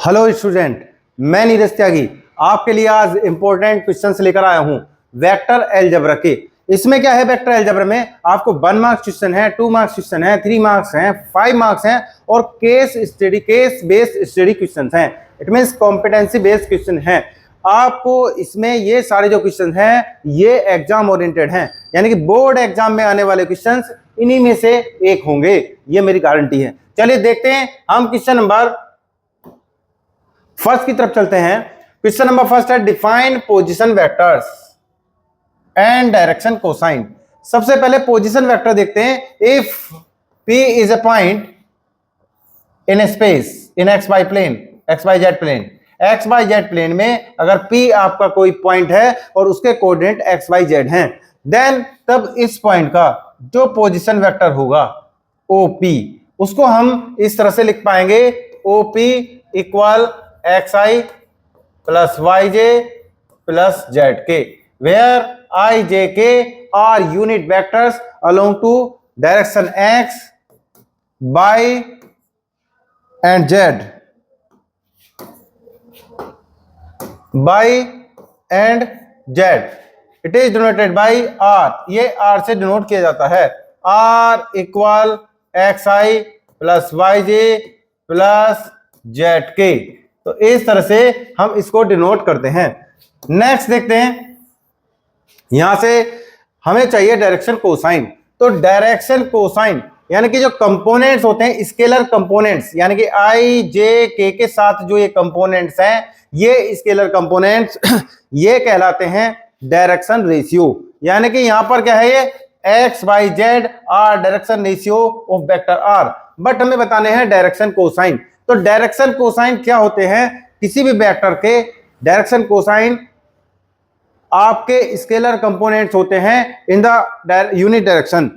Hello student, मैं नीरज त्यागी आपके लिए आज इंपॉर्टेंट क्वेश्चंस लेकर आया हूं वेक्टर अलजेब्रा के। इसमें क्या है, वेक्टर अलजेब्रा में आपको 1 मार्क्स क्वेश्चन है, 2 मार्क्स क्वेश्चन है, 3 मार्क्स हैं, 5 मार्क्स हैं और केस बेस्ड स्टडी क्वेश्चन हैं। It means competency based question हैं। आपको इसमें ये सारे जो क्वेश्चन हैं ये एग्जाम ओरिएंटेड हैं, यानी कि बोर्ड एग्जाम में आने वाले क्वेश्चन इन्हीं में से एक होंगे, ये मेरी गारंटी है। चलिए देखते हैं हम क्वेश्चन नंबर फर्स्ट की तरफ चलते हैं। क्वेश्चन नंबर फर्स्ट है define position vectors and direction cosine. सबसे पहले पोजीशन वेक्टर देखते हैं। If P is a point in a space in x y plane, x y z plane, x y z plane में अगर P आपका कोई point है और उसके कोऑर्डिनेट एक्स वाई जेड हैं, देन तब इस पॉइंट का जो पोजीशन वेक्टर होगा OP, उसको हम इस तरह से लिख पाएंगे OP equal xi plus yj plus zk, where I, j, k are unit vectors along to direction x, y and z. y and z. It is denoted by r. ये r से denote किया जाता है। r equal xi plus yj plus zk। तो इस तरह से हम इसको डिनोट करते हैं। नेक्स्ट देखते हैं, यहां से हमें चाहिए डायरेक्शन कोसाइन। तो डायरेक्शन कोसाइन यानी कि जो कंपोनेंट्स होते हैं स्केलर कंपोनेंट्स, यानी कि आई जे के साथ जो ये कंपोनेंट्स हैं, ये स्केलर कंपोनेंट्स ये कहलाते हैं डायरेक्शन रेशियो। यानी कि यहां पर क्या है, ये x y z are direction ratio of vector r, but हमें बताने हैं डायरेक्शन कोसाइन। तो डायरेक्शन कोसाइन क्या होते हैं, किसी भी वेक्टर के डायरेक्शन कोसाइन आपके स्केलर कंपोनेंट्स होते हैं इन द यूनिट डायरेक्शन।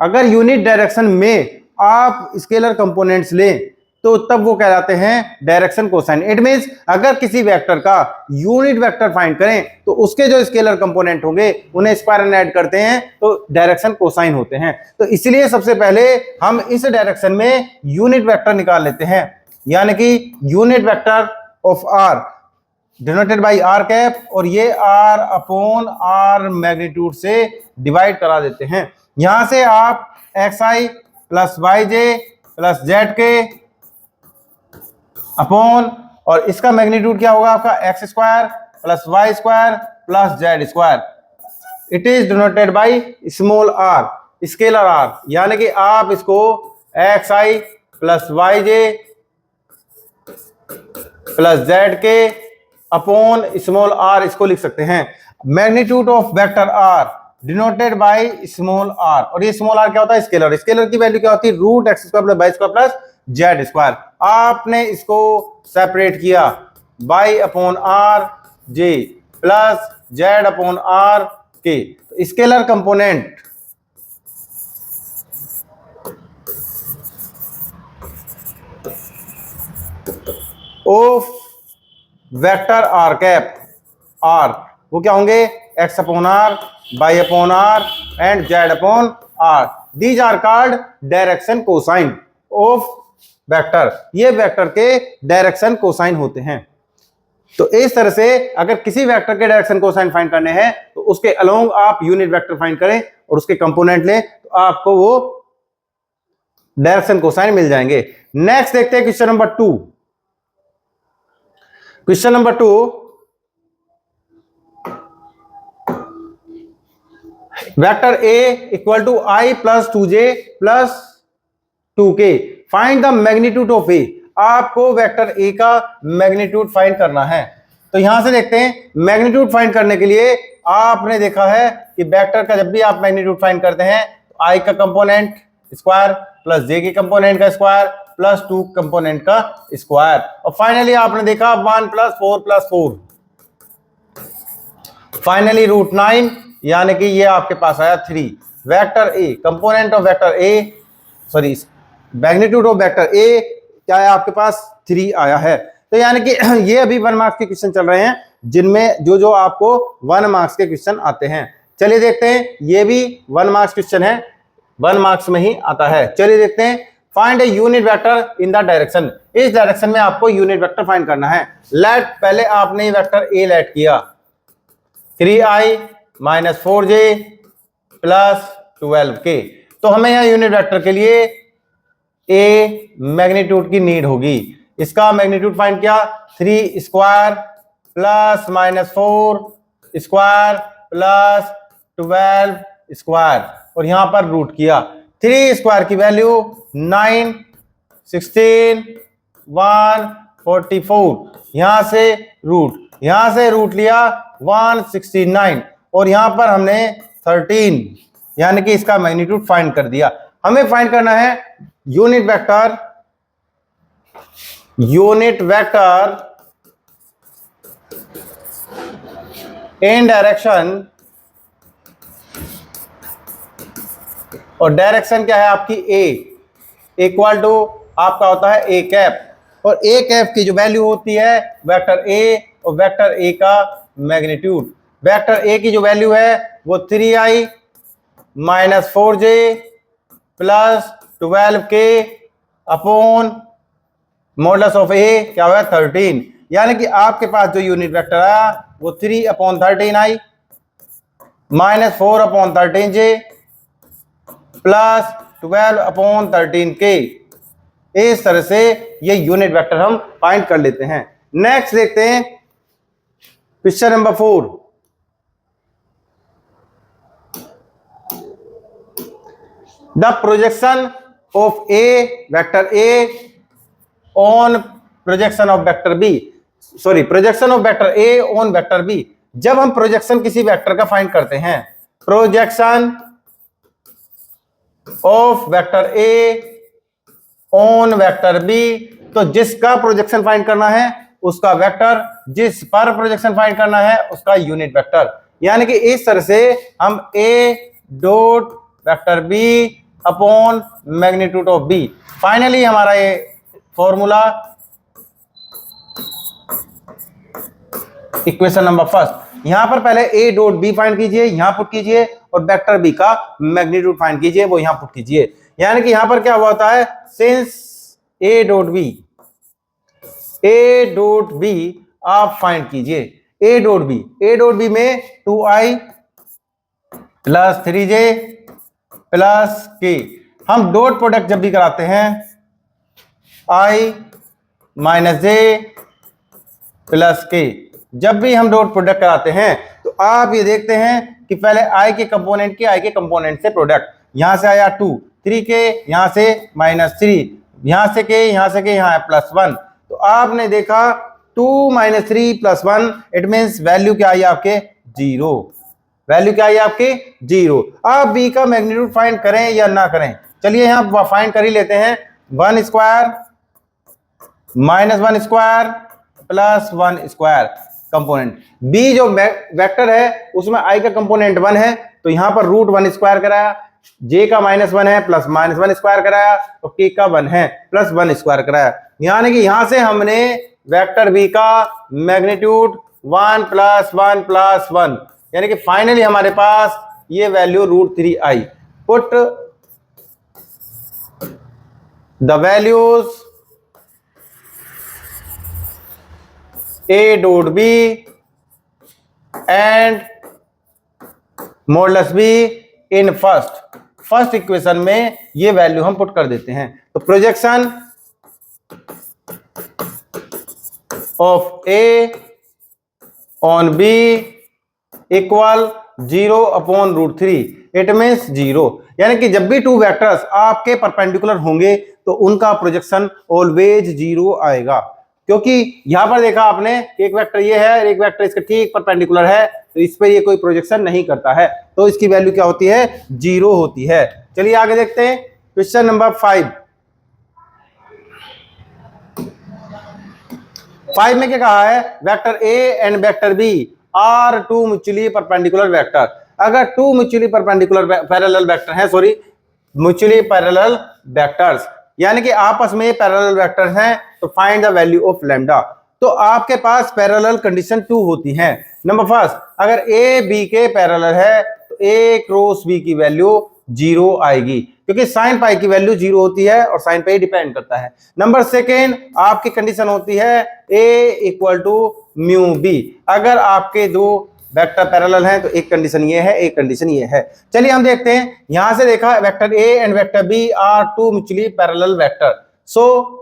अगर यूनिट डायरेक्शन में आप स्केलर कंपोनेंट्स लें तो तब वो कहलाते हैं डायरेक्शन कोसाइन। इट मींस अगर किसी वेक्टर का यूनिट वेक्टर फाइंड करें तो उसके जो स्केलर कंपोनेंट होंगे उन्हें स्क्वायर एंड ऐड करते हैं तो डायरेक्शन कोसाइन होते हैं। तो इसलिए सबसे पहले हम इस डायरेक्शन में यूनिट वेक्टर निकाल लेते हैं, यानी कि unit vector of r denoted by r cap, और ये आर अपॉन आर मैग्नीट्यूड से डिवाइड करा देते हैं। यहां से आप xi plus yj plus zk upon, और इसका मैग्नीट्यूड क्या होगा आपका x square plus y square plus z square. It is denoted by small r, scalar r, यानी कि आप इसको xi plus yj plus zk upon small r इसको लिख सकते हैं। Magnitude of vector r denoted by small r, और ये स्मॉल आर क्या होता है, स्केलर। स्केलर की वैल्यू क्या होती है, root x square plus y square plus z square. आपने इसको सेपरेट किया y upon r j plus z upon r k. तो scalar component of vector r cap r वो क्या होंगे, x upon r, y upon r and z upon r. These are called direction cosine of vector. ये vector के direction cosine होते हैं। तो इस तरह से अगर किसी वेक्टर के डायरेक्शन कोसाइन फाइंड करने हैं तो उसके अलोंग आप यूनिट वेक्टर फाइंड करें और उसके कंपोनेंट लें तो आपको वो डायरेक्शन कोसाइन मिल जाएंगे। नेक्स्ट देखते हैं question number 2। Question number 2, vector A equal to I plus 2j plus 2k, find the magnitude of A. आपको वेक्टर ए का मैग्नीट्यूड फाइंड करना है। तो यहां से देखते हैं, मैग्नीट्यूड फाइंड करने के लिए आपने देखा है कि वेक्टर का जब भी आप मैग्नीट्यूड फाइंड करते हैं तो आई का कंपोनेंट स्क्वायर प्लस जे के कंपोनेंट का स्क्वायर प्लस 2 कंपोनेंट का स्क्वायर, और फाइनली आपने देखा 1 प्लस 4 प्लस 4, फाइनली रूट 9, यानी कि ये आपके पास आया 3। Vector A component of vector A, sorry magnitude of vector ए क्या है आपके पास 3 आया है। तो यानी कि ये अभी 1 मार्क्स के क्वेश्चन चल रहे हैं जिनमें जो आपको 1 मार्क्स के क्वेश्चन आते हैं। चलिए देखते हैं, ये भी 1 मार्क्स क्वेश्चन है, 1 मार्क्स में ही आता है। चलिए देखते हैं, find a unit vector in the direction, इस डायरेक्शन में आपको यूनिट वेक्टर फाइंड करना है। लेट, पहले आपने वेक्टर ए लेट किया 3i minus 4j plus 12k, तो हमें यहाँ यूनिट वेक्टर के लिए ए मैग्नीट्यूड की नीड होगी। इसका मैग्नीट्यूड फाइंड किया 3 square plus minus 4 square plus 12 square, और यहां पर रूट किया। 3 स्क्वायर की वैल्यू 9, 16, 1, 44, यहां से रूट लिया 169, और यहां पर हमने 13, यानी कि इसका मैग्नीट्यूड फाइंड कर दिया। हमें फाइंड करना है यूनिट वेक्टर इन डायरेक्शन, और डायरेक्शन क्या है आपकी ए, इक्वल टू आपका होता है ए कैप, और ए कैप की जो वैल्यू होती है वेक्टर ए और वेक्टर ए का मैग्नीट्यूड। वेक्टर ए की जो वैल्यू है वो 3i minus 4j plus 12k upon modulus of A क्या हुआ 13, यानी कि आपके पास जो यूनिट वेक्टर आया वो 3/13i minus 4/13j plus 12/13k। इस तरह से ये यूनिट वेक्टर हम फाइंड कर लेते हैं। नेक्स्ट देखते हैं question number 4। The projection of a vector a on projection of vector b, sorry projection of vector a on vector b. जब हम प्रोजेक्शन किसी वेक्टर का फाइंड करते हैं, projection of vector a on vector b, तो जिसका projection find करना है उसका वेक्टर, जिस पर प्रोजेक्शन फाइंड करना है उसका यूनिट वेक्टर। यानी कि इस तरह से हम a dot vector b upon magnitude of b, finally हमारा ये फॉर्मूला इक्वेशन नंबर फर्स्ट। यहां पर पहले ए डॉट बी फाइंड कीजिए, यहां पुट कीजिए, और वेक्टर बी का मैग्नीट्यूड फाइंड कीजिए, वो यहां पुट कीजिए। यानी कि यहां पर क्या हुआ होता है, सिंस ए डॉट बी आप फाइंड कीजिए ए डॉट बी में 2i plus 3j plus k। हम डॉट प्रोडक्ट जब भी कराते हैं i minus j plus k, जब भी हम डॉट प्रोडक्ट कराते हैं तो आप ये देखते हैं कि पहले i के कंपोनेंट से प्रोडक्ट, यहां से आया 2, 3k, यहां से माइनस 3, यहां से k, यहां से k, यहां है प्लस 1। तो आपने देखा 2 minus 3 plus 1, it means value क्या आई आपके 0, वैल्यू क्या आई आपकी 0। आप b का मैग्नीट्यूड फाइंड करें या ना करें, चलिए यहां फाइंड कर ही लेते हैं। 1 square minus 1 square plus 1 square component, b जो वेक्टर है उसमें i का कंपोनेंट 1 है, तो यहां पर रूट 1 स्क्वायर कराया, j का माइनस 1 है प्लस माइनस 1 स्क्वायर कराया, तो k का 1 है प्लस 1 स्क्वायर कराया। यानी कि यहां से हमने वेक्टर b का मैग्नीट्यूड 1 प्लस 1 प्लस 1, यानी कि फाइनली हमारे पास ये value √3i। Put the values a dot b and modulus b in first equation में ये वैल्यू हम पुट कर देते हैं। तो projection of a on b equal 0/√3, it means 0। यानी कि जब भी टू वेक्टर्स आपके परपेंडिकुलर होंगे तो उनका प्रोजेक्शन ऑलवेज 0 आएगा, क्योंकि यहां पर देखा आपने एक वेक्टर ये है, एक वेक्टर इसके ठीक परपेंडिकुलर है, तो इस पर ये कोई प्रोजेक्शन नहीं करता है, तो इसकी वैल्यू क्या होती है 0 होती है। चलिए आगे देखते हैं क्वेश्चन नंबर 5 में क्या कहा है, vector A and vector B are two mutually perpendicular vector. अगर two mutually perpendicular parallel vector हैं, सॉरी म्यूचुअली पैरेलल वेक्टर्स, यानी कि आपस में पैरेलल वेक्टर्स हैं, तो find the value of lambda. तो आपके पास पैरेलल कंडीशन 2 होती हैं। नंबर फर्स्ट, अगर ए बी के पैरेलल है तो ए क्रॉस बी की वैल्यू जीरो आएगी, क्योंकि साइन पाई की वैल्यू जीरो होती है और साइन पे डिपेंड करता है। नंबर सेकेंड, आपकी कंडीशन होती है ए इक्वल टू म्यू बी। अगर आपके दो वेक्टर पैरेलल हैं तो एक कंडीशन ये है, एक कंडीशन ये है। चलिए हम देखते हैं, यहां से देखा vector A and vector B are two mutually parallel vector, so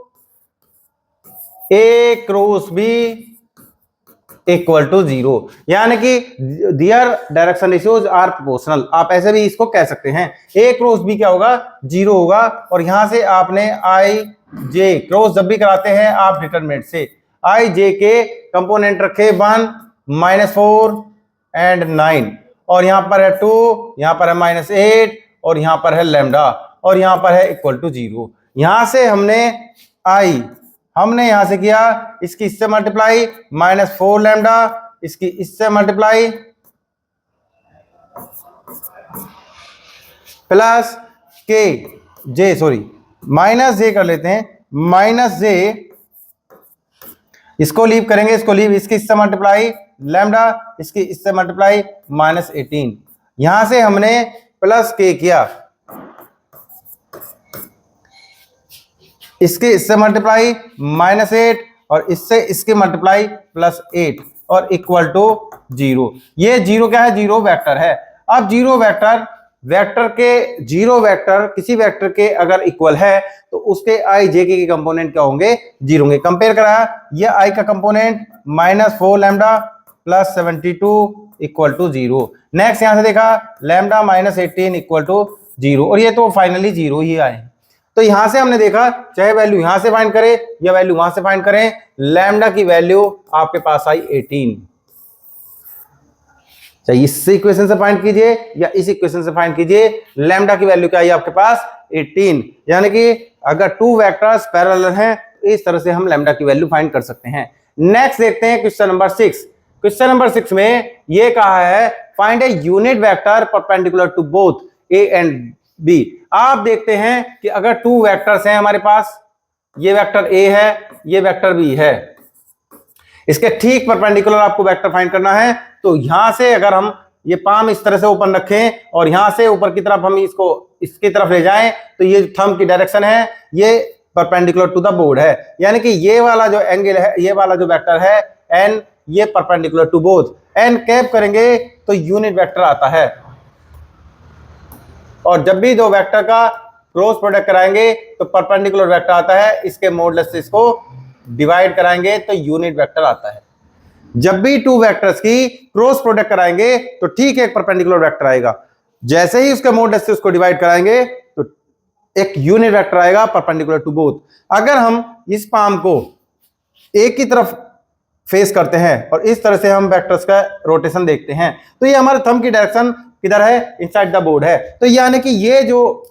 a cross b equal to zero, यानी कि their direction ratios are proportional. आप ऐसे भी इसको कह सकते हैं, ए क्रॉस बी क्या होगा, जीरो होगा। और यहां से आपने आई जे क्रॉस जब भी कराते हैं आप डिटरमिनेंट से आई जे के कंपोनेंट रखे 1 -4 एंड 9, और यहां पर है 2, यहां पर है -8 और यहां पर है लैम्डा और यहां पर है इक्वल टू जीरो। यहां से हमने यहां से किया इसकी इससे मल्टीप्लाई -4 लैम्डा, इसकी इससे मल्टीप्लाई प्लस के जे सॉरी माइनस जे कर लेते हैं, माइनस जे, इसको लीव करेंगे, इसको लीव, इसकी इससे मल्टीप्लाई लैम्डा, इसकी इससे मल्टीप्लाई -18। यहां से हमने प्लस के किया, इसके इससे मल्टीप्लाई -8 और इससे इसके मल्टीप्लाई +8 और इक्वल टू जीरो। ये जीरो क्या है, जीरो वेक्टर है। अब जीरो वेक्टर के जीरो वेक्टर किसी वेक्टर के अगर इक्वल है तो उसके आई जे के कंपोनेंट क्या होंगे, जीरो होंगे। कंपेयर कराया, ये आई का component -4 lambda plus 72 equal to zero. Next यहां से देखा लैम्डा -18 इक्वल टू जीरो, और ये तो फाइनली जीरो ही आए। तो यहां से हमने देखा चाहे वैल्यू यहां से फाइंड करें या वैल्यू वहां से फाइंड करें, लैम्डा की वैल्यू आपके पास आई 18। चाहे इस इक्वेशन से फाइंड कीजिए या इस इक्वेशन से फाइंड कीजिए, लैम्डा की वैल्यू क्या आई आपके पास 18। यानी कि अगर टू वेक्टर्स पैरेलल हैं तो इस तरह से हम लैम्डा की वैल्यू फाइंड कर सकते हैं। नेक्स्ट देखते हैं क्वेश्चन नंबर 6। क्वेश्चन नंबर 6 में ये कहा है find a unit vector perpendicular to both a and b. आप देखते हैं कि अगर टू वेक्टर्स हैं हमारे पास, ये वेक्टर ए है, ये वेक्टर बी है, इसके ठीक परपेंडिकुलर आपको वेक्टर फाइंड करना है। तो यहां से अगर हम ये पाम इस तरह से ओपन रखें और यहां से ऊपर की तरफ हम इसको इसकी तरफ ले जाएं तो ये थंब की डायरेक्शन है, ये परपेंडिकुलर टू द बोर्ड है, यानी कि ये वाला जो एंगल है, ये वाला जो वेक्टर है एन, ये perpendicular to both. N cap करेंगे तो यूनिट वेक्टर आता है, और जब भी दो वेक्टर का क्रॉस प्रोडक्ट कराएंगे तो परपेंडिकुलर वेक्टर आता है, इसके मॉडुलस से इसको डिवाइड कराएंगे तो यूनिट वेक्टर आता है। जब भी टू वेक्टर्स की क्रॉस प्रोडक्ट कराएंगे तो ठीक एक परपेंडिकुलर वेक्टर आएगा, जैसे ही उसके मॉडुलस से उसको डिवाइड कराएंगे तो एक यूनिट वेक्टर आएगा परपेंडिकुलर टू बोथ। अगर हम इस पाम को एक ही तरफ फेस करते हैं और इस तरह से हम वेक्टर्स का रोटेशन देखते हैं तो ये हमारे थंब की डायरेक्शन किधर है, इनसाइड द बोर्ड है। तो यानी कि ये जो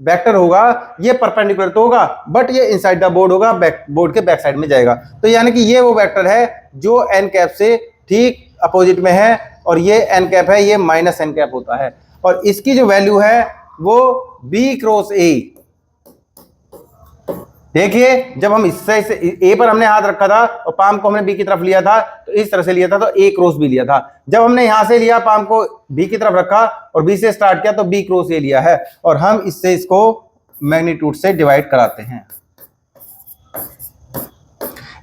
वेक्टर होगा ये परपेंडिकुलर तो होगा बट ये इनसाइड द बोर्ड होगा, बोर्ड के बैक साइड में जाएगा। तो यानी कि ये वो वेक्टर है जो एन कैप से ठीक अपोजिट में है, और ये एन कैप है, ये माइनस एन कैप होता है, और इसकी जो वैल्यू है वो बी क्रॉस ए। देखिए जब हम इससे ए पर हमने हाथ रखा था और पाम को हमने बी की तरफ लिया था तो इस तरह से लिया था, तो ए क्रॉस बी लिया था। जब हमने यहां से लिया पाम को बी की तरफ रखा और बी से स्टार्ट किया तो बी क्रॉस ए लिया है, और हम इससे इसको मैग्नीट्यूड से डिवाइड कराते हैं।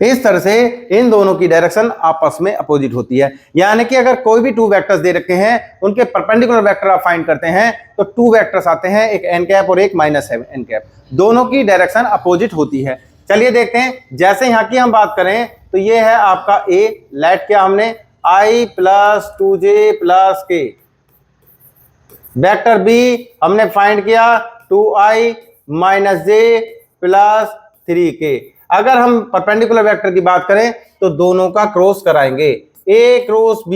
इस तरह से इन दोनों की डायरेक्शन आपस में अपोजिट होती है। यानी कि अगर कोई भी टू वेक्टर्स दे रखे हैं, उनके परपेंडिकुलर वेक्टर आप फाइंड करते हैं तो टू वेक्टर्स आते हैं, एक एन कैप और एक माइनस एन कैप, दोनों की डायरेक्शन अपोजिट होती है। चलिए देखते हैं, जैसे यहां की हम बात करें तो ये है आपका ए, लेट किया हमने i + 2j + k। Vector B हमने फाइंड किया 2i - j + 3k। अगर हम परपेंडिकुलर वेक्टर की बात करें तो दोनों का क्रॉस कराएंगे, a cross b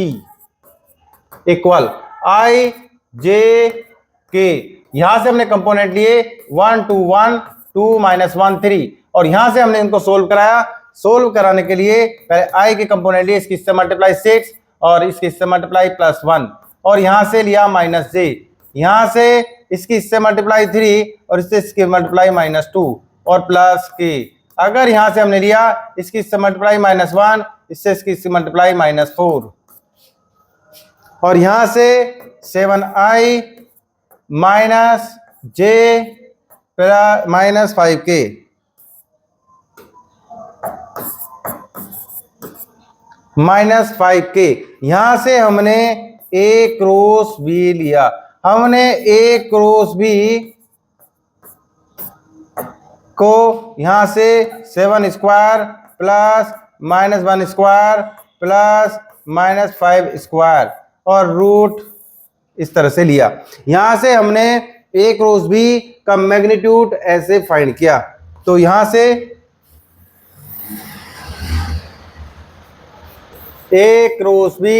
equal i j k। यहां से हमने कंपोनेंट लिए 1 2 1 2 -1 3, और यहां से हमने इनको सोल्व कराया। सोल्व कराने के लिए पहले i के कंपोनेंट लिए, इसकी इससे मल्टीप्लाई 6 और इसकी इससे मल्टीप्लाई +1, और यहां से लिया -j, यहां से इसकी इससे मल्टीप्लाई 3 और इससे इसकी मल्टीप्लाई -2 और +k। अगर यहां से हमने लिया इसकी इससे मल्टीप्लाई -1, इससे इसकी मल्टीप्लाई -4, और यहां से 7i माइनस जे plus minus 5k minus 5k। यहां से हमने a क्रॉस b लिया, हमने a क्रॉस b को यहां से 7 square plus minus 1 square plus minus 5 square और रूट इस तरह से लिया। यहां से हमने a क्रॉस b का मैग्नीट्यूड ऐसे फाइंड किया। तो यहां से a cross b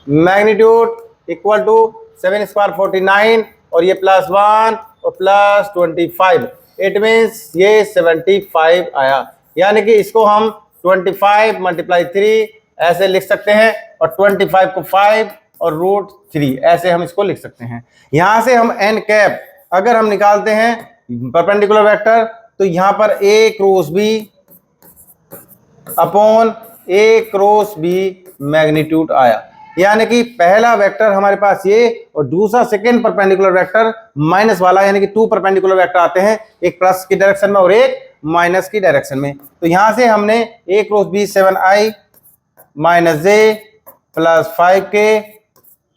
magnitude equal to 7 square 49 और ये प्लस 1 और प्लस 25, इट मीन्स ये 75 आया। यानी कि इसको हम 25 मल्टीप्लाई 3 ऐसे लिख सकते हैं और 25 को 5 और रूट 3 ऐसे हम इसको लिख सकते हैं। यहां से हम n कैप अगर हम निकालते हैं परपेंडिकुलर वेक्टर तो यहां पर a cross b upon a cross b magnitude आया। यानी कि पहला वेक्टर हमारे पास ये और दूसरा सेकेंड परपेंडिकुलर वेक्टर माइनस वाला, यानी कि 2 परपेंडिकुलर वेक्टर आते हैं, एक प्लस की डायरेक्शन में और एक माइनस की डायरेक्शन में। तो यहां से हमने a cross b 7i minus j plus 5k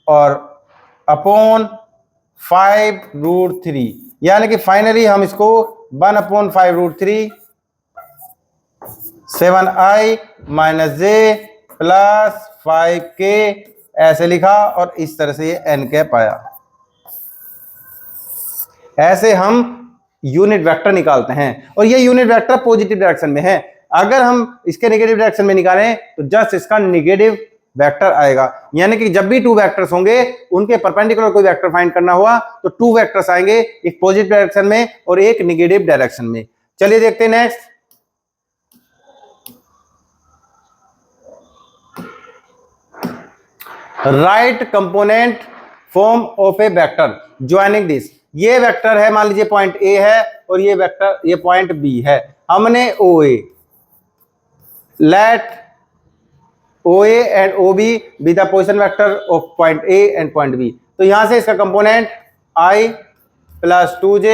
और अपॉन 5 रूट 3, यानी कि फाइनली हम इसको 1/5 root 3 7i minus j plus 5k ऐसे लिखा और इस तरह से ये n कैप आया। ऐसे हम यूनिट वेक्टर निकालते हैं और ये यूनिट वेक्टर पॉजिटिव डायरेक्शन में है। अगर हम इसके नेगेटिव डायरेक्शन में निकालें तो जस्ट इसका नेगेटिव वेक्टर आएगा। यानी कि जब भी 2 वेक्टर्स होंगे उनके परपेंडिकुलर कोई वेक्टर फाइंड करना हुआ तो 2 वेक्टर्स आएंगे, एक पॉजिटिव डायरेक्शन में और एक नेगेटिव डायरेक्शन में। चलिए देखते हैं next. Right component form of a vector joining this. ये वेक्टर है, मान लीजिए पॉइंट ए है और ये वेक्टर ये पॉइंट बी है। हमने O A let OA and OB B the position vector of point A and point B। तो यहां से इसका component I plus 2J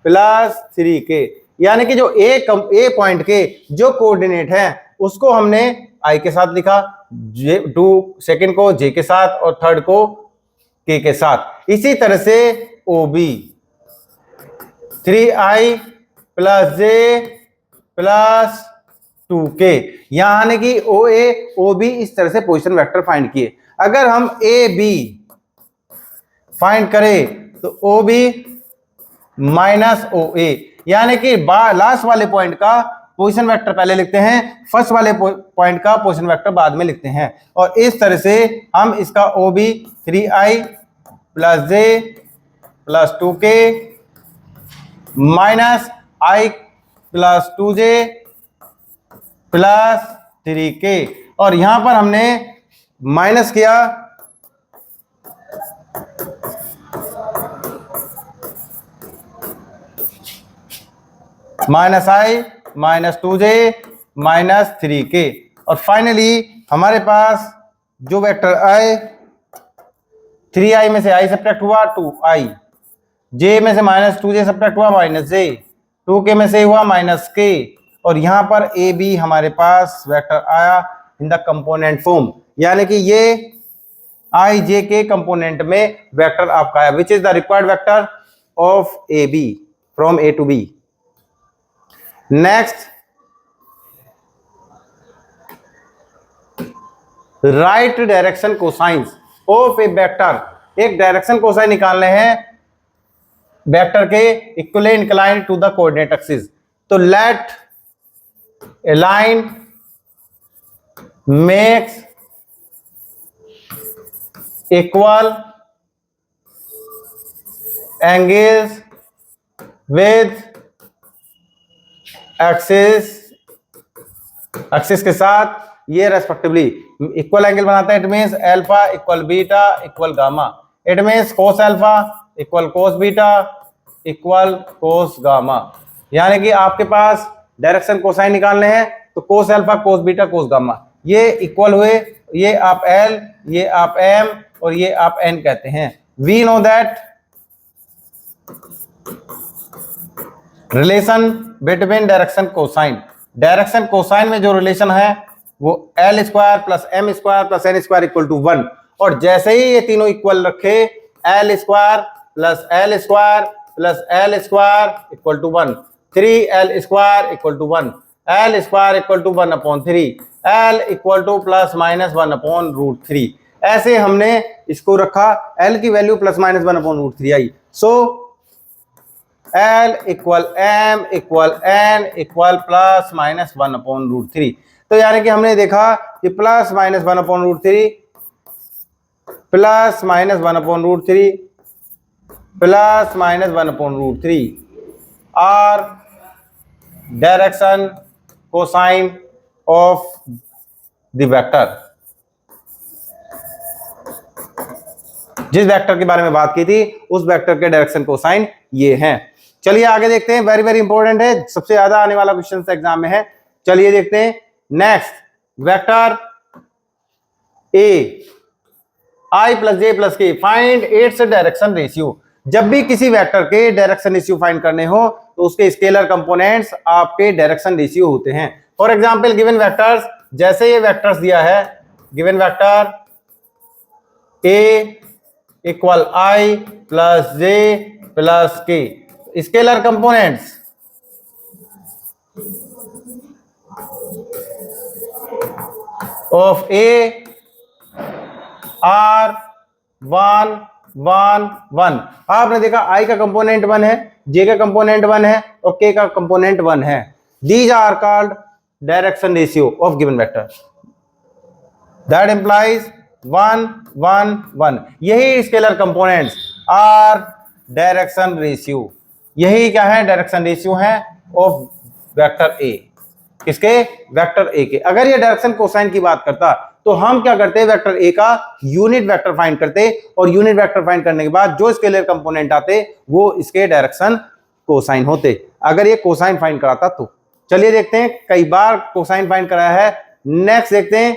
plus 3K, यानी कि जो A पॉइंट के जो कोऑर्डिनेट है उसको हमने I के साथ लिखा, सेकंड को J के साथ और थर्ड को K के साथ। इसी तरह से OB 3I plus J plus 2K, यानी कि OA OB इस तरह से पोजीशन वेक्टर फाइंड किए। अगर हम AB फाइंड करें तो OB माइनस OA, यानी कि लास्ट वाले पॉइंट का पोजीशन वेक्टर पहले लिखते हैं, फर्स्ट वाले पॉइंट का पोजीशन वेक्टर बाद में लिखते हैं। और इस तरह से हम इसका OB 3I plus J plus 2K minus I plus 2J plus 3K, और यहां पर हमने माइनस किया minus I minus 2J minus 3K, और फाइनली हमारे पास जो वेक्टर आए 3I में से I सब्ट्रैक्ट हुआ 2I, J में से माइनस 2J सब्ट्रैक्ट हुआ माइनस J, 2K में से हुआ माइनस K, और यहां पर AB हमारे पास वेक्टर आया इन द कंपोनेंट फॉर्म, यानी कि ये I J के कंपोनेंट में वेक्टर आपका है, which is the required vector of AB from A to B। Next, right direction cosines of a vector. एक डायरेक्शन कोसाइन निकालने हैं वेक्टर के equally inclined to the coordinate axis. तो let a line makes equal angles with axis के साथ ये respectively equal angle बनाता है। It means alpha equal beta equal gamma, it means cos alpha equal cos beta equal cos gamma. यानी कि आपके पास direction cosine निकालने हैं तो cos alpha cos beta cos gamma ये इक्वल हुए, ये आप L ये आप M और ये आप N कहते हैं। We know that relation between direction cosine में जो रिलेशन है वो l square plus m square plus n square equal to 1, और जैसे ही ये तीनों इक्वल रखे l square plus l square plus l square equal to 1, 3l square equal to 1, l square equal to 1/3, l equal to plus minus 1/√3। ऐसे हमने इसको रखा, एल की value plus minus 1/√3 I. So L equal M equal N equal plus minus 1/√3। तो यानी कि हमने देखा कि plus minus 1/√3 plus minus 1/√3 plus minus 1/√3 are direction cosine of the vector. जिस वेक्टर के बारे में बात की थी उस वेक्टर के डायरेक्शन कोसाइन ये हैं। चलिए आगे देखते हैं, वेरी वेरी इंपॉर्टेंट है, सबसे ज्यादा आने वाला क्वेश्चन एग्जाम में है। चलिए देखते हैं नेक्स्ट, वेक्टर ए आई प्लस जे प्लस के फाइंड इट्स डायरेक्शन रेशियो। जब भी किसी वेक्टर के डायरेक्शन रेशियो फाइंड करने हो तो उसके स्केलर कंपोनेंट्स आपके डायरेक्शन रेशियो होते हैं। फॉर एग्जांपल गिवन वेक्टर्स, जैसे ये वेक्टर्स दिया है, given vector A equal I plus J plus K, scalar components of A are 1 1 1। आपने देखा आई का कंपोनेंट 1 है, जे का कंपोनेंट 1 है और के का कंपोनेंट 1 है। These are called direction ratio of given vector. That implies 1 1 1। यही scalar components are direction ratio. यही क्या है? डायरेक्शन रेशियो है ऑफ वेक्टर ए। किसके? वेक्टर ए के। अगर ये डायरेक्शन कोसाइन की बात करता तो हम क्या करते? वेक्टर ए का यूनिट वेक्टर फाइंड करते और यूनिट वेक्टर फाइंड करने के बाद जो स्केलर कंपोनेंट आते वो इसके डायरेक्शन कोसाइन होते, अगर ये कोसाइन फाइंड कराता तो। चलिए देखते हैं, कई बार कोसाइन फाइंड कराया है। नेक्स्ट देखते हैं,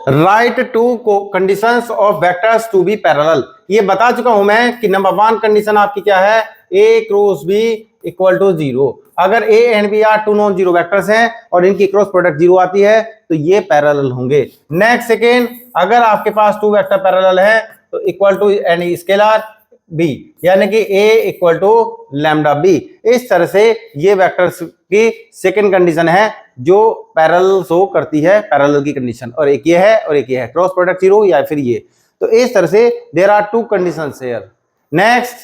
right two conditions of vectors to be parallel. ये बता चुका हूं मैं कि नंबर 1 कंडीशन आपकी क्या है? A cross b equal to 0। अगर a and b are two non zero vectors हैं और इनकी क्रॉस प्रोडक्ट 0 आती है तो ये पैरेलल होंगे। नेक्स्ट सेकेंड, अगर आपके पास 2 वेक्टर पैरेलल है तो equal to any scalar b, यानी कि a equal to lambda b. इस तरह से ये वेक्टर्स की सेकेंड कंडीशन है जो पैरेलल शो करती है, पैरेलल की कंडीशन। और एक ये है और एक ये है, क्रॉस प्रोडक्ट 0 या फिर ये। तो इस तरह से there are 2 conditions here. Next,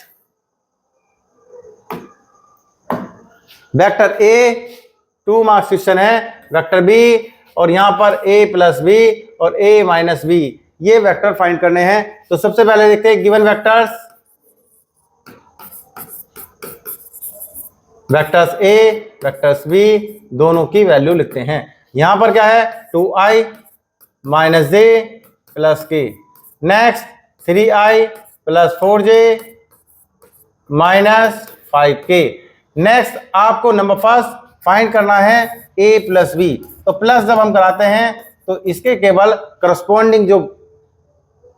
vector a 2 marks question है, वेक्टर बी और यहां पर ए प्लस बी और ए माइनस बी, ये वेक्टर फाइंड करने हैं। तो सबसे पहले देखते हैं given vectors, vectors a vectors b दोनों की वैल्यू लिखते हैं। यहां पर क्या है? 2i माइनस जे प्लस के। Next 3i plus 4j minus 5k। Next आपको नंबर फर्स्ट फाइंड करना है a प्लस बी। तो प्लस जब हम कराते हैं तो इसके केवल करस्पॉन्डिंग जो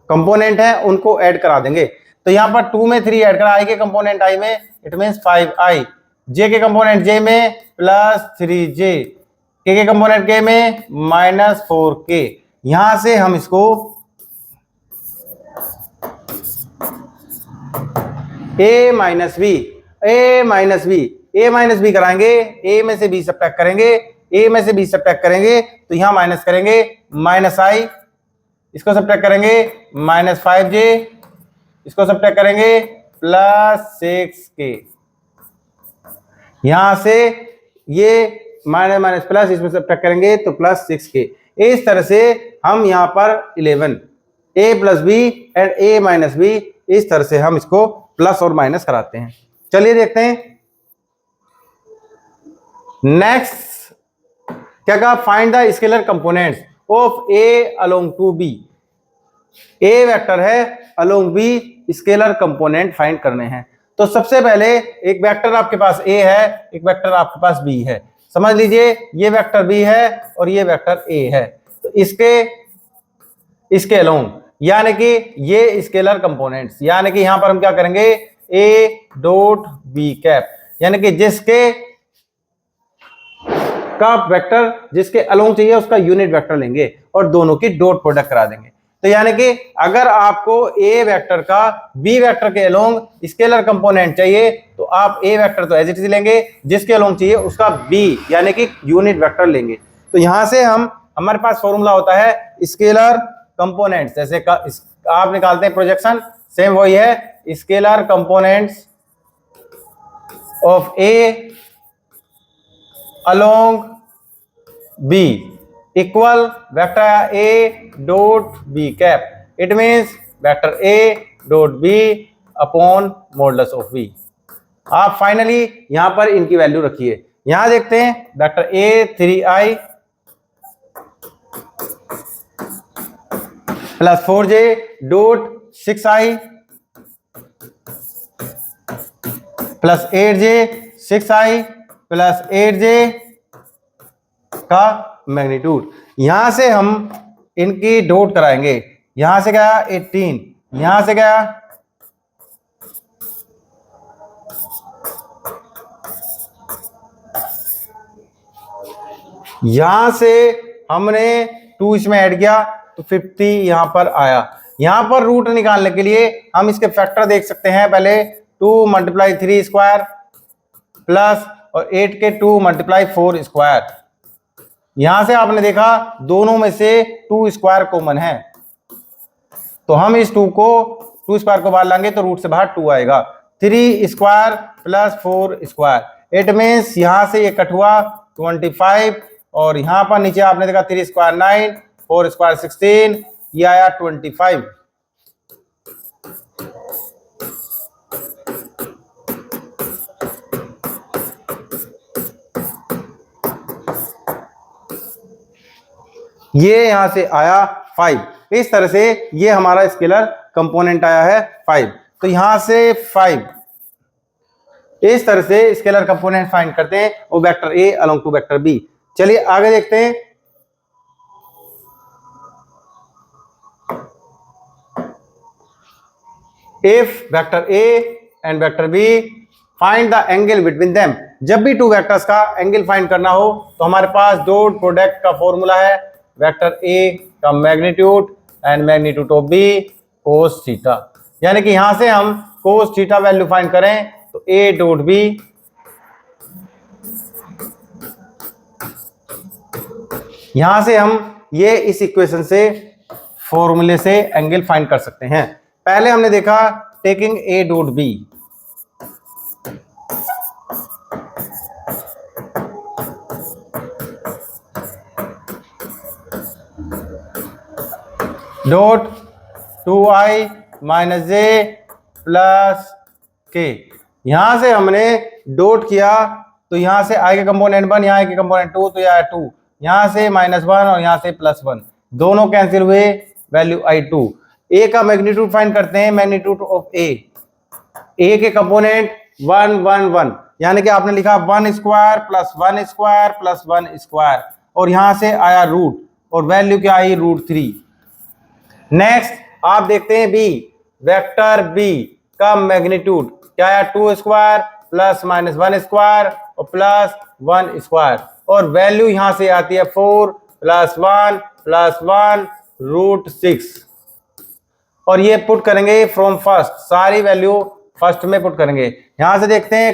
कंपोनेंट है उनको ऐड करा देंगे। तो यहां पर 2 में 3 ऐड करा, i के कंपोनेंट i में इट मींस 5i, j के कंपोनेंट j में प्लस 3j, k के कंपोनेंट k में माइनस 4k। यहां से हम इसको a minus b, a minus b कराएंगे, a में से b सब्ट्रैक्ट करेंगे, a में से b सब्ट्रैक्ट करेंगे तो यहां माइनस करेंगे माइनस i, इसको सब्ट्रैक्ट करेंगे माइनस 5j, इसको सब्ट्रैक्ट करेंगे प्लस 6k। यहां से ये माइनस माइनस प्लस, इसमें सब्ट्रैक्ट करेंगे तो प्लस 6k। इस तरह से हम यहां पर 11 a plus b and a minus b, इस तरह से हम इसको प्लस और माइनस कराते हैं। चलिए देखते हैं नेक्स्ट क्या कहा? Find the scalar components of A along to B. A vector है, along B scalar component find करने हैं। तो सबसे पहले एक वेक्टर आपके पास ए है, एक वेक्टर आपके पास बी है। समझ लीजिए ये वेक्टर बी है और ये वेक्टर ए है। तो इसके अलोंग यानी कि ये स्केलर कंपोनेंट्स, यानी कि यहां पर हम क्या करेंगे, ए डॉट बी कैप, यानी कि जिसके का वेक्टर जिसके अलोंग चाहिए उसका यूनिट वेक्टर लेंगे और दोनों की डॉट प्रोडक्ट करा देंगे। तो यानी कि अगर आपको ए वेक्टर का बी वेक्टर के अलोंग स्केलर कंपोनेंट चाहिए तो आप ए वेक्टर तो एज इट इज लेंगे, जिसके अलोंग चाहिए उसका बी यानी कि यूनिट वेक्टर लेंगे। तो यहां से हमारे पास फॉर्मूला होता है स्केलर कंपोनेंट्स, जैसे आप निकालते हैं प्रोजेक्शन, सेम वही है, scalar components of A along b equal vector a dot b cap, it means vector a dot b upon modulus of b. आप फाइनली यहां पर इनकी वैल्यू रखिए। यहां देखते हैं vector a 3i plus 4j dot 6i plus 8j 6i plus 8j का magnitude. यहां से हम इनकी डॉट कराएंगे, यहां से गया 18, यहां से गया यहां से हमने 2 इसमें ऐड किया तो 50 यहां पर आया। यहां पर रूट निकालने के लिए हम इसके फैक्टर देख सकते हैं, पहले 2 मल्टीप्लाई 3 स्क्वायर प्लस और 8 के 2 मल्टीप्लाई 4 स्क्वायर। यहां से आपने देखा दोनों में से 2 स्क्वायर कॉमन है, तो हम इस 2 स्क्वायर को बाहर लाएंगे तो रूट से बाहर 2 आएगा। 3 square plus 4 square, it means यहां से ये कट हुआ 25 और यहां पर नीचे आपने देखा 3 स्क्वायर 9, 4 स्क्वायर 16, ये आया 25। ये यहां से आया 5। इस तरह से ये हमारा स्केलर कंपोनेंट आया है 5। तो यहां से 5 इस तरह से स्केलर कंपोनेंट फाइंड करते हैं वो vector a along to vector b. चलिए आगे देखते हैं। If vector A and vector b find the angle between them, जब भी 2 वेक्टर्स का एंगल फाइंड करना हो तो हमारे पास डॉट प्रोडक्ट का फॉर्मूला है वेक्टर ए का magnitude and magnitude of b cos theta, यानी कि यहां से हम कोस थीटा वैल्यू फाइंड करें तो ए डॉट बी यहां से हम ये इस इक्वेशन से फॉर्मूले से एंगल फाइंड कर सकते हैं। पहले हमने देखा taking a dot b, dot 2i minus J plus k, यहां से हमने डॉट किया तो यहां से i के कंपोनेंट 1, यहां के कंपोनेंट 2, तो यह 2, यहां से -1 और यहां से +1, दोनों कैंसिल हुए, वैल्यू i2। ए का मैग्नीट्यूड फाइंड करते हैं, मैग्नीट्यूड ऑफ ए के कंपोनेंट 1 1 1, यानी कि आपने लिखा 1 square plus 1 square plus 1 square और यहां से आया रूट और वैल्यू क्या आई √3। नेक्स्ट आप देखते हैं बी, वेक्टर बी का मैग्नीट्यूड क्या है 2 स्क्वायर प्लस -1 स्क्वायर और प्लस 1 स्क्वायर और वैल्यू यहां से आती है 4 + 1 + 1 √6 और ये पुट करेंगे फ्रॉम फर्स्ट, सारी वैल्यू फर्स्ट में पुट करेंगे। यहां से देखते हैं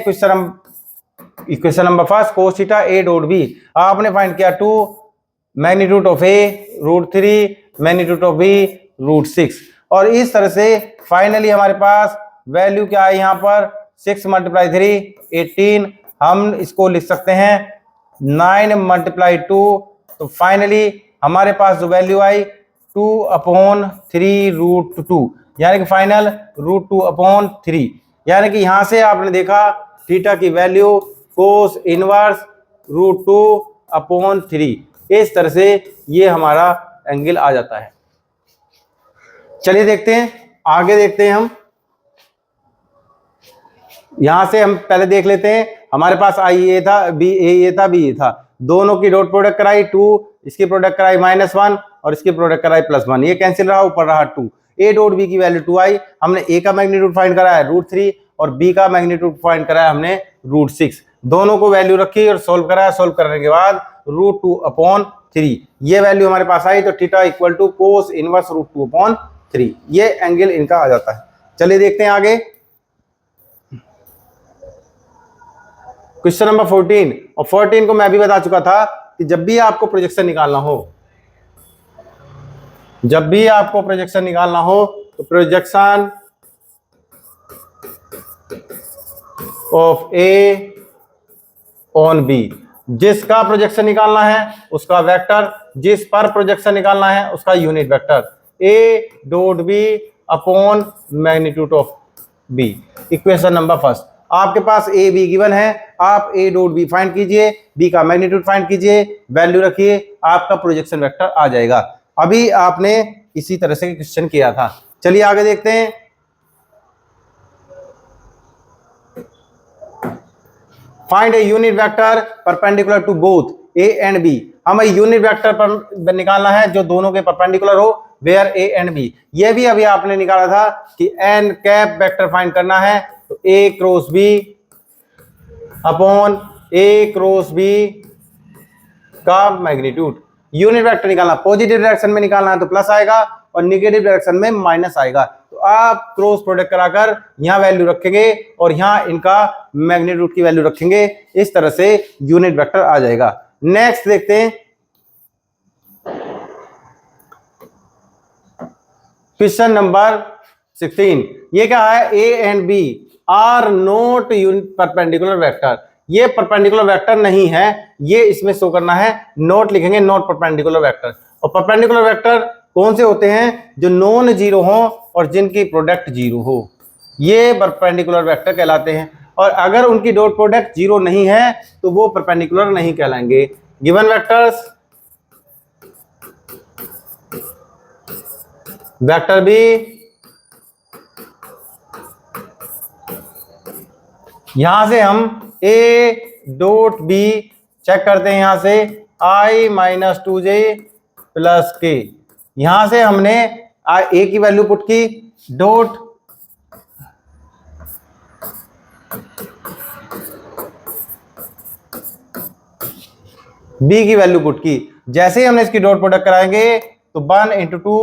equation number first cos theta a dot b, आपने फाइंड किया 2 magnitude of a √3 magnitude of b √6 और इस तरह से फाइनली हमारे पास वैल्यू क्या है यहाँ पर 6 × 3 18, हम इसको लिख सकते हैं 9 × 2, तो फाइनली हमारे पास जो वैल्यू आई 2/3 √2, यानी कि फाइनल √2/3, यानी कि यहां से आपने देखा थीटा की वैल्यू कोस इनवर्स √2/3, इस तरह से ये हमारा एंगल आ जाता है। चलिए देखते हैं आगे, देखते हैं हम यहां से हम पहले देख लेते हैं, हमारे पास आई ए था, बी ए था, बी ए था, दोनों की डॉट प्रोडक्ट कराई 2, इसकी प्रोडक्ट कराई -1 और इसकी प्रोडक्ट कराई +1, ये कैंसिल रहा, ऊपर रहा 2। ए डॉट बी की वैल्यू 2 आई, हमने ए का मैग्नीट्यूड फाइंड करा है √3 और बी का मैग्नीट्यूड फाइंड करा है हमने √6, दोनों को वैल्यू रखी और सोल्व करा। सोल्व करने के बाद √2/3 ये वैल्यू हमारे पास आई, तो theta equal to cos inverse √2/3, ये एंगल इनका आ जाता है। चलिए देखते हैं आगे क्वेश्चन नंबर 14। और 14 को मैं भी बता चुका था कि जब भी आपको प्रोजेक्शन निकालना हो, जब भी आपको प्रोजेक्शन निकालना हो तो projection of a on b, जिसका प्रोजेक्शन निकालना है उसका वेक्टर, जिस पर प्रोजेक्शन निकालना है उसका unit vector, a dot b upon magnitude of b. Equation number first, आपके पास ए बी गिवन है, आप ए डॉट बी फाइंड कीजिए, बी का मैग्नीट्यूड फाइंड कीजिए, वैल्यू रखिए, आपका प्रोजेक्शन वेक्टर आ जाएगा। अभी आपने इसी तरह से क्वेश्चन किया था। चलिए आगे देखते हैं। Find a unit vector perpendicular to both a and b, हमें यूनिट वेक्टर पर निकालना है जो दोनों के परपेंडिकुलर हो, वेयर ए एंड बी। ये भी अभी आपने निकाला था कि एन कैप वेक्टर फाइंड करना है, तो ए क्रॉस बी अपॉन ए क्रॉस बी का मैग्नीट्यूड। यूनिट वेक्टर निकालना, पॉजिटिव डायरेक्शन में निकालना है तो प्लस आएगा और निगेटिव डायरेक्शन में माइनस आएगा, तो आप क्रॉस प्रोडक्ट कराकर यहां वैल्यू रखेंगे और यहां इनका मैग्नीट्यूड की वैल्यू रखेंगे, इस तरह से यूनिट वेक्टर आ जाएगा। नेक्स्ट देखते हैं क्वेश्चन नंबर 16। ये क्या है, a and b are not perpendicular vector, ये परपेंडिकुलर वेक्टर नहीं है, ये इसमें शो करना है, नोट लिखेंगे, नॉट परपेंडिकुलर वेक्टर। और परपेंडिकुलर वेक्टर कौन से होते हैं, जो नॉन जीरो हो और जिनकी प्रोडक्ट जीरो हो, ये परपेंडिकुलर वेक्टर कहलाते हैं। और अगर उनकी डॉट प्रोडक्ट जीरो नहीं है तो वो परपेंडिकुलर नहीं कहलाएंगे। गिवन वेक्टर्स, वेक्टर बी, यहां से हम ए डॉट बी चेक करते हैं, यहां से i - 2j प्लस के, यहां से हमने ए की वैल्यू पुट की, डॉट बी की वैल्यू पुट की। जैसे ही हमने इसकी डॉट प्रोडक्ट कराएंगे तो 1 × 2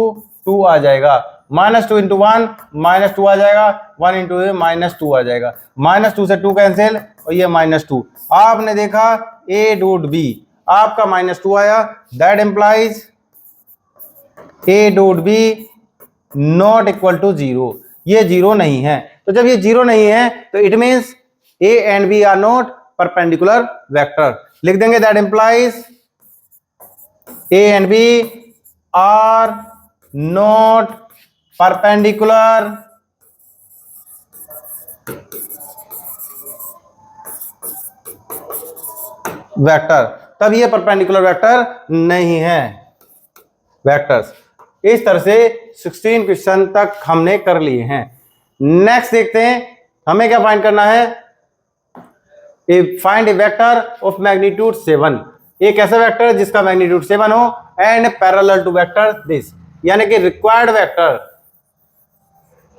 2 आ जाएगा, -2 × 1 -2 आ जाएगा, 1 × -2 आ जाएगा, -2 से 2 कैंसिल और ये -2। आपने देखा ए डॉट बी आपका -2 आया, that implies a dot b not equal to 0, ये 0 नहीं है। तो जब ये 0 नहीं है तो it means a and b are not perpendicular vector. लिख देंगे that implies a and b are not perpendicular vector, तब ये परपेंडिकुलर वेक्टर नहीं है वेक्टर्स। इस तरह से 16 क्वेश्चन तक हमने कर लिए हैं। नेक्स्ट देखते हैं, हमें क्या फाइंड करना है, find a vector of magnitude 7, एक ऐसा वेक्टर जिसका मैग्नीट्यूड 7 हो and parallel to vector this, यानी कि रिक्वायर्ड वेक्टर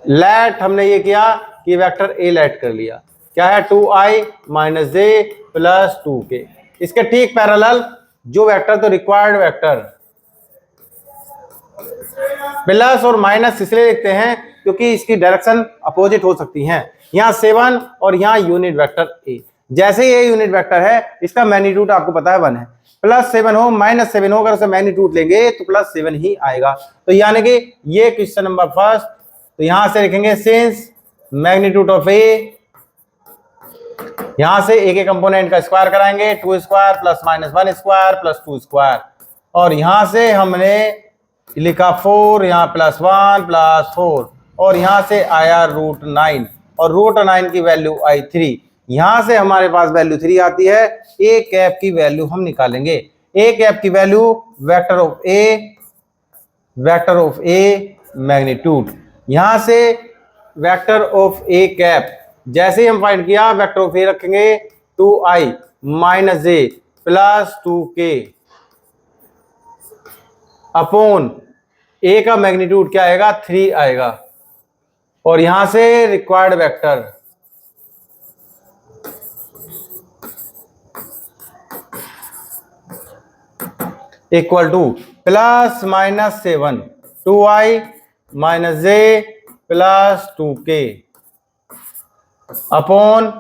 लेट, हमने ये किया कि वेक्टर ए लेट कर लिया, क्या है 2i - j + 2k, इसके ठीक पैरेलल जो वेक्टर, तो रिक्वायर्ड वेक्टर प्लस और माइनस इसलिए लिखते हैं क्योंकि इसकी डायरेक्शन अपोजिट हो सकती हैं, यहां 7 और यहां यूनिट वेक्टर ए। जैसे ये यूनिट वेक्टर है, इसका मैग्नीट्यूड आपको पता है 1 है, +7 हो -7 हो, अगर उसका मैग्नीट्यूड लेंगे तो +7 ही आएगा। तो यानी कि ये क्वेश्चन नंबर फर्स्ट, तो यहां से लिखेंगे सिंस मैग्नीट्यूड ऑफ ए, यहां से ए के कंपोनेंट का स्क्वायर कराएंगे, 2² + -1² + 2², और यहां से हमने लिखा 4, यहाँ +1 + 4, और यहां से आया √9 और √9 की वैल्यू आई 3, यहां से हमारे पास वैल्यू 3 आती है। ए कैप की वैल्यू हम निकालेंगे, ए कैप की value vector of A magnitude, यहां से वेक्टर ऑफ ए कैप जैसे ही हम फाइंड किया वेक्टर ऑफ ए रखेंगे 2i minus J plus 2k upon A का मैग्नीट्यूड क्या आएगा 3 आएगा, और यहां से required vector equal to plus minus 7 2i minus J plus 2k upon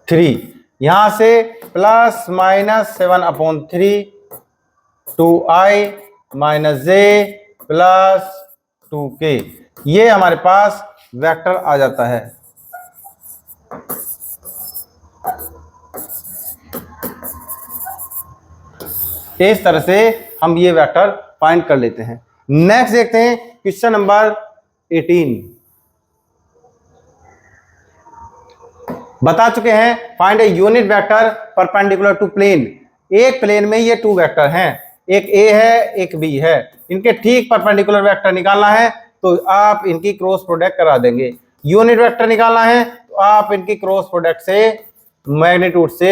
3, यहां से plus minus 7 upon 3 2i minus जे प्लस 2k, ये हमारे पास वेक्टर आ जाता है। इस तरह से हम ये वेक्टर फाइंड कर लेते हैं। नेक्स्ट देखते हैं क्वेश्चन नंबर 18। बता चुके हैं find a unit vector perpendicular to plane. एक प्लेन में ये 2 वेक्टर हैं, एक ए है एक बी है, इनके ठीक परपेंडिकुलर वेक्टर निकालना है तो आप इनकी क्रॉस प्रोडक्ट करा देंगे। यूनिट वेक्टर निकालना है तो आप इनकी क्रॉस प्रोडक्ट से मैग्नीट्यूड से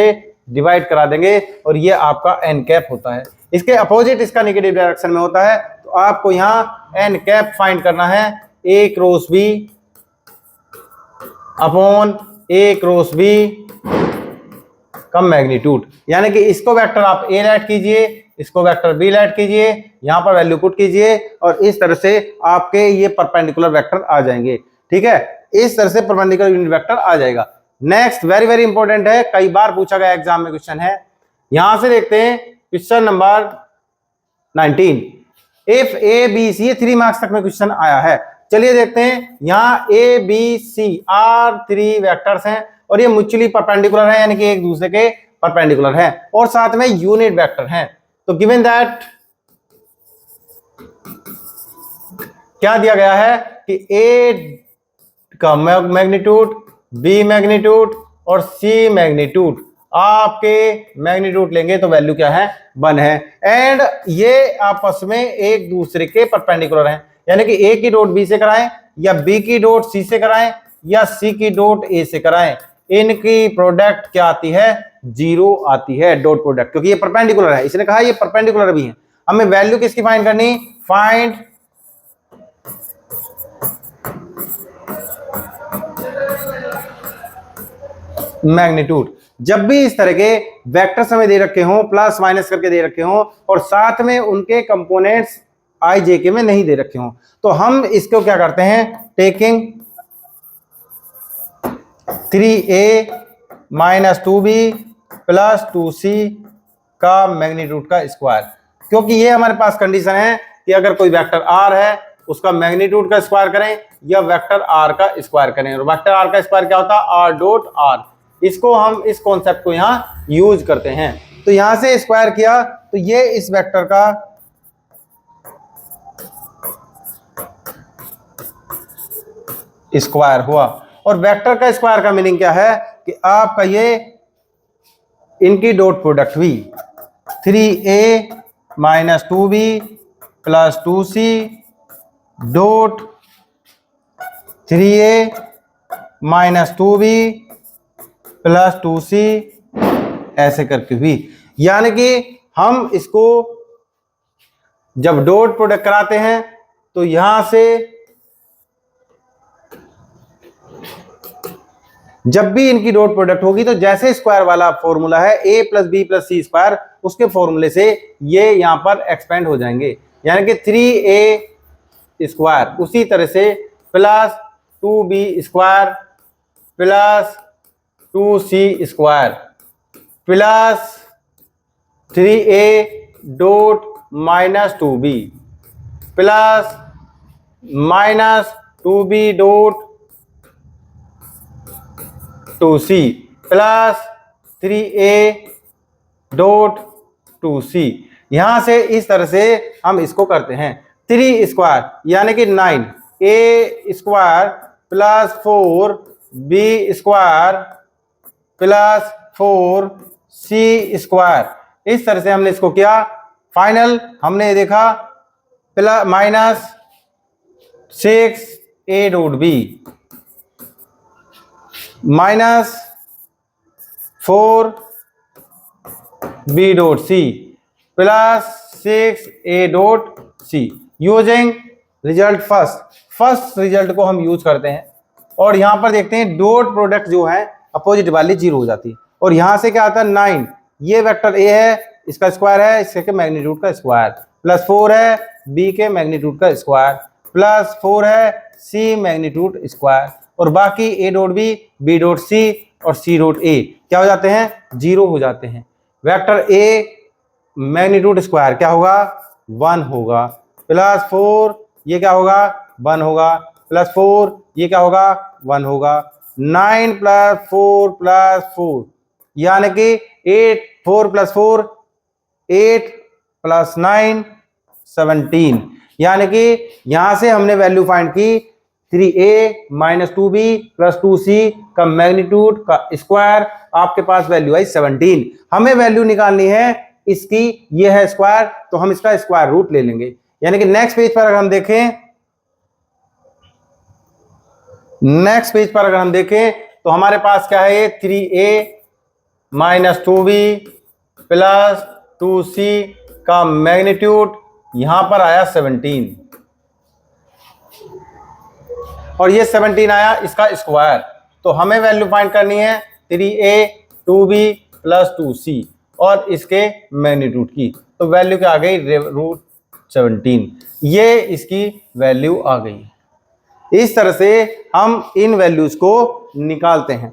डिवाइड करा देंगे और ये आपका एन कैप होता है। इसके अपोजिट इसका नेगेटिव डायरेक्शन में होता है तो आपको यहाँ एन कैप फाइंड करना है a cross B upon A cross B का मैग्नीट्यूड, यानी कि इसको वेक्टर आप ए राइट कीजिए, इसको वेक्टर बी राइट कीजिए, यहां पर वैल्यू पुट कीजिए और इस तरह से आपके ये परपेंडिकुलर वेक्टर आ जाएंगे। ठीक है, इस तरह से परपेंडिकुलर यूनिट वेक्टर आ जाएगा। नेक्स्ट वेरी वेरी इंपॉर्टेंट है, कई बार पूछा गया एग्जाम में क्वेश्चन है। यहां से देखते हैं question number 19। If a b c, ये 3 मार्क्स तक में क्वेश्चन आया है। चलिए देखते हैं, यहाँ a b c are 3 vectors हैं और ये म्यूचुअली परपेंडिकुलर है, यानी कि एक दूसरे के परपेंडिकुलर है और साथ में यूनिट वेक्टर हैं। तो गिवन दैट क्या दिया गया है कि ए का मैग्नीट्यूड, बी मैग्नीट्यूड और सी मैग्नीट्यूड, आपके मैग्नीट्यूड लेंगे तो वैल्यू क्या है 1 है, एंड ये आपस में एक दूसरे के परपेंडिकुलर हैं, यानी कि ए की डॉट बी से कराएं या बी की डॉट सी से कराएं या सी की डॉट ए से कराएं, इनकी प्रोडक्ट क्या आती है 0 आती है डॉट प्रोडक्ट, क्योंकि ये परपेंडिकुलर है। इसने कहा ये परपेंडिकुलर भी है। हमें वैल्यू किसकी फाइंड करनी, फाइंड मैग्नीट्यूड। जब भी इस तरह के वेक्टर्स हमें दे रखे हों, प्लस माइनस करके दे रखे हों और साथ में उनके कंपोनेंट्स आई जे के में नहीं दे रखे हों, तो हम इसको क्या करते हैं, taking 3a minus 2b plus 2c का मैग्नीट्यूड का स्क्वायर, क्योंकि ये हमारे पास कंडीशन है कि अगर कोई वेक्टर r है उसका मैग्नीट्यूड का स्क्वायर करें या वेक्टर r का स्क्वायर करें, और वेक्टर r का स्क्वायर क्या होता है r डॉट r। इसको हम इस कॉन्सेप्ट को यहाँ यूज करते हैं। तो यहां से स्क्वायर किया तो ये इस वेक्टर का स्क्वायर हुआ, और वेक्टर का स्क्वायर का मीनिंग क्या है कि आपका ये इनकी डॉट प्रोडक्ट हुई 3a minus 2b plus 2c dot 3a minus 2b plus 2c ऐसे करके हुई। यानी कि हम इसको जब डॉट प्रोडक्ट कराते हैं तो यहां से जब भी इनकी डॉट प्रोडक्ट होगी तो जैसे स्क्वायर वाला फॉर्मूला है a plus b plus c square, उसके फॉर्मूले से ये यहां पर एक्सपेंड हो जाएंगे, यानी कि 3a स्क्वायर, उसी तरह से plus 2b square plus 2c square plus 3a dot minus 2b plus minus 2b dot 2c plus 3a dot 2c। यहां से इस तरह से हम इसको करते हैं 3 स्क्वायर यानी कि 9 a square plus 4b square plus 4c square. इस तरह से हमने इसको किया। फाइनल हमने देखा plus minus 6a dot b minus 4b.c plus 6a.c using result first result को हम यूज करते हैं और यहां पर देखते हैं डॉट प्रोडक्ट जो है अपोजिट वाली 0 हो जाती है और यहां से क्या आता है 9, ये वेक्टर ए है इसका स्क्वायर है इसके मैग्नीट्यूड का स्क्वायर, प्लस 4 है बी के मैग्नीट्यूड का स्क्वायर, प्लस 4 है सी मैग्नीट्यूड स्क्वायर और बाकी a dot b dot c और सी डॉट ए क्या हो जाते हैं 0 हो जाते हैं। वेक्टर ए मैग्नीट्यूड स्क्वायर क्या होगा 1 होगा, प्लस 4 ये क्या होगा 1 होगा, प्लस 4 ये क्या होगा 1 होगा, 9 प्लस 4 प्लस 4 यानी कि 8 4 प्लस 4 8 प्लस 9 17 यानी कि यहां से हमने वैल्यू फाइंड की 3a minus 2b plus 2c का मैग्नीट्यूड का स्क्वायर, आपके पास वैल्यू आई 17। हमें वैल्यू निकालनी है इसकी, ये है स्क्वायर तो हम इसका स्क्वायर रूट ले लेंगे। यानी कि नेक्स्ट पेज पर अगर हम देखें तो हमारे पास क्या है 3a minus 2b plus 2c का मैग्नीट्यूड यहां पर आया 17 और ये 17 आया इसका स्क्वायर, तो हमें वैल्यू फाइंड करनी है 3a 2b प्लस 2c और इसके मैग्नीट्यूड की, तो वैल्यू क्या आ गई रूट 17, ये इसकी वैल्यू आ गई। इस तरह से हम इन वैल्यूज को निकालते हैं।